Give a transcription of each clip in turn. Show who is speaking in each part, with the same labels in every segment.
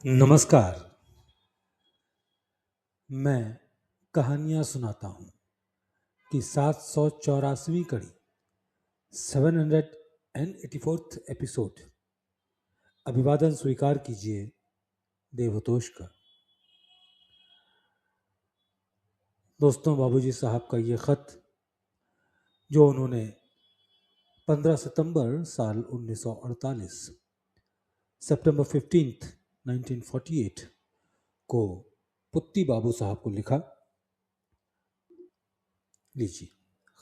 Speaker 1: नमस्कार। मैं कहानियाँ सुनाता हूँ कि 784वीं कड़ी 784th एपिसोड। अभिवादन स्वीकार कीजिए देवतोष का। दोस्तों, बाबूजी साहब का ये खत जो उन्होंने 15 सितंबर साल 1948 सितंबर 15 1948 को पुत्ती बाबू साहब को लिखा। लीजिए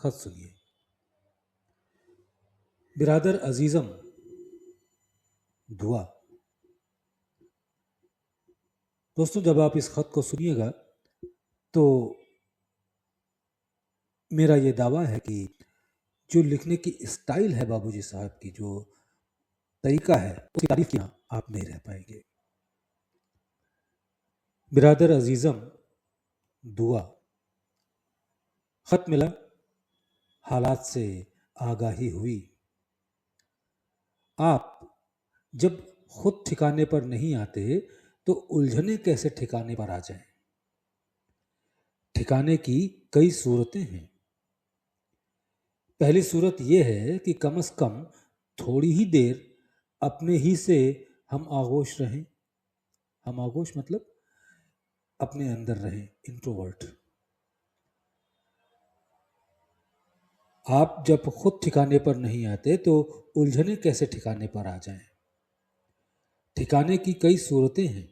Speaker 1: खत सुनिए। बिरादर अजीजम, दुआ। दोस्तों, जब आप इस खत को सुनिएगा तो मेरा ये दावा है कि जो लिखने की स्टाइल है बाबूजी साहब की, जो तरीका है, उसकी तारीफ की आप नहीं रह पाएंगे। बिरादर अजीजम, दुआ। खत मिला, हालात से आगाही हुई। आप जब खुद ठिकाने पर नहीं आते तो उलझने कैसे ठिकाने पर आ जाएं? ठिकाने की कई सूरतें हैं। पहली सूरत यह है कि कम से कम थोड़ी ही देर अपने ही से हम आगोश रहें। हम आगोश मतलब अपने अंदर रहें, इंट्रोवर्ट। आप जब खुद ठिकाने पर नहीं आते तो उलझने कैसे ठिकाने पर आ जाएं? ठिकाने की कई सूरतें हैं।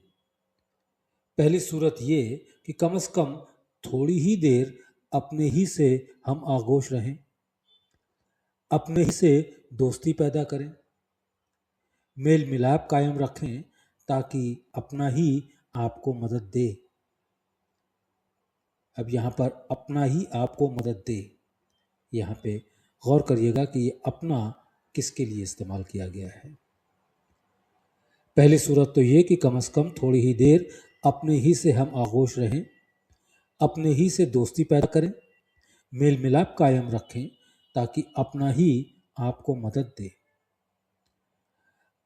Speaker 1: पहली सूरत ये कि कम से कम थोड़ी ही देर अपने ही से हम आगोश रहें, अपने ही से दोस्ती पैदा करें, मेल मिलाप कायम रखें ताकि अपना ही आपको मदद दे। अब यहाँ पर अपना ही आपको मदद दे, यहाँ पे गौर करिएगा कि ये अपना किसके लिए इस्तेमाल किया गया है। पहली सूरत तो ये कि कम से कम थोड़ी ही देर अपने ही से हम आगोश रहें, अपने ही से दोस्ती पैदा करें, मेल मिलाप कायम रखें ताकि अपना ही आपको मदद दे।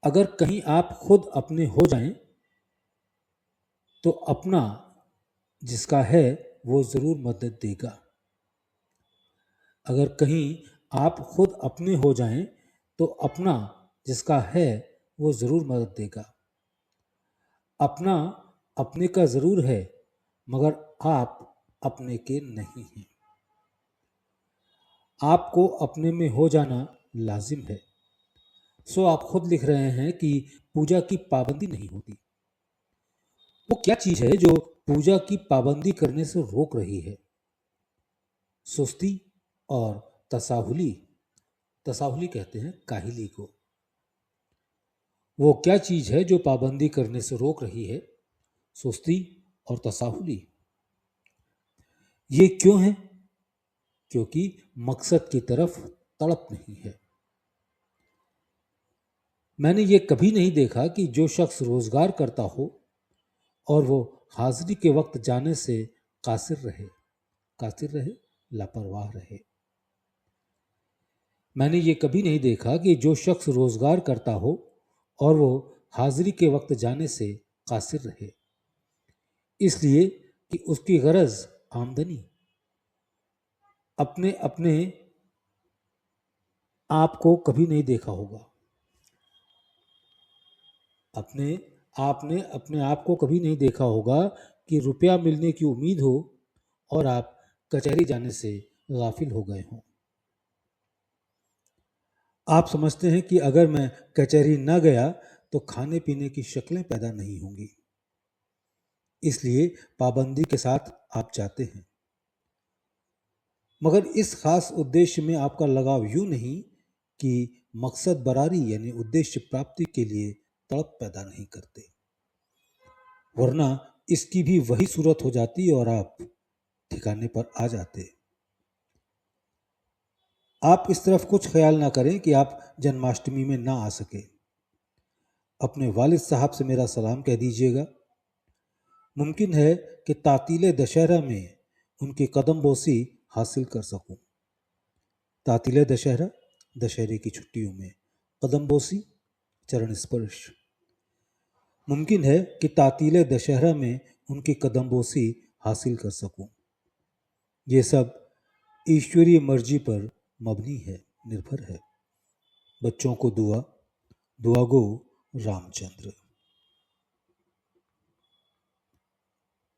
Speaker 1: अगर कहीं आप खुद अपने हो जाएं तो अपना जिसका है वो जरूर मदद देगा। अगर कहीं आप खुद अपने हो जाएं तो अपना जिसका है वो जरूर मदद देगा। अपना अपने का जरूर है मगर आप अपने के नहीं हैं। आपको अपने में हो जाना लाजिम है। सो आप खुद लिख रहे हैं कि पूजा की पाबंदी नहीं होती। वो क्या चीज है जो पूजा की पाबंदी करने से रोक रही है? सुस्ती और तसाहुली। तसाहुली कहते हैं काहिली को। वो क्या चीज है जो पाबंदी करने से रोक रही है? सुस्ती और तसाहुली। ये क्यों है? क्योंकि मकसद की तरफ तड़प नहीं है। मैंने ये कभी नहीं देखा कि जो शख्स रोजगार करता हो और वो हाजिरी के वक्त जाने से कासिर रहे, लापरवाह रहे। मैंने ये कभी नहीं देखा कि जो शख्स रोजगार करता हो और वो हाजिरी के वक्त जाने से कासिर रहे, इसलिए कि उसकी गरज आमदनी। अपने अपने आप को कभी नहीं देखा होगा। आपने अपने आप को कभी नहीं देखा होगा कि रुपया मिलने की उम्मीद हो और आप कचहरी जाने से गाफिल हो गए हों। आप समझते हैं कि अगर मैं कचहरी न गया तो खाने पीने की शक्लें पैदा नहीं होंगी, इसलिए पाबंदी के साथ आप जाते हैं। मगर इस खास उद्देश्य में आपका लगाव यूं नहीं कि मकसद बरारी यानी उद्देश्य प्राप्ति के लिए तड़प पैदा नहीं करते, वरना इसकी भी वही सूरत हो जाती और आप ठिकाने पर आ जाते। आप इस तरफ कुछ ख्याल ना करें कि आप जन्माष्टमी में ना आ सके। अपने वालिद साहब से मेरा सलाम कह दीजिएगा। मुमकिन है कि तातीले दशहरा में उनकी कदम बोसी हासिल कर सकूं। तातीले दशहरा, दशहरे की छुट्टियों में कदम बोसी, चरण स्पर्श। मुमकिन है कि तातीले दशहरा में उनकी कदमबोसी हासिल कर सकूं। ये सब ईश्वरीय मर्जी पर मबनी है, निर्भर है। बच्चों को दुआ, दुआ गो रामचंद्र।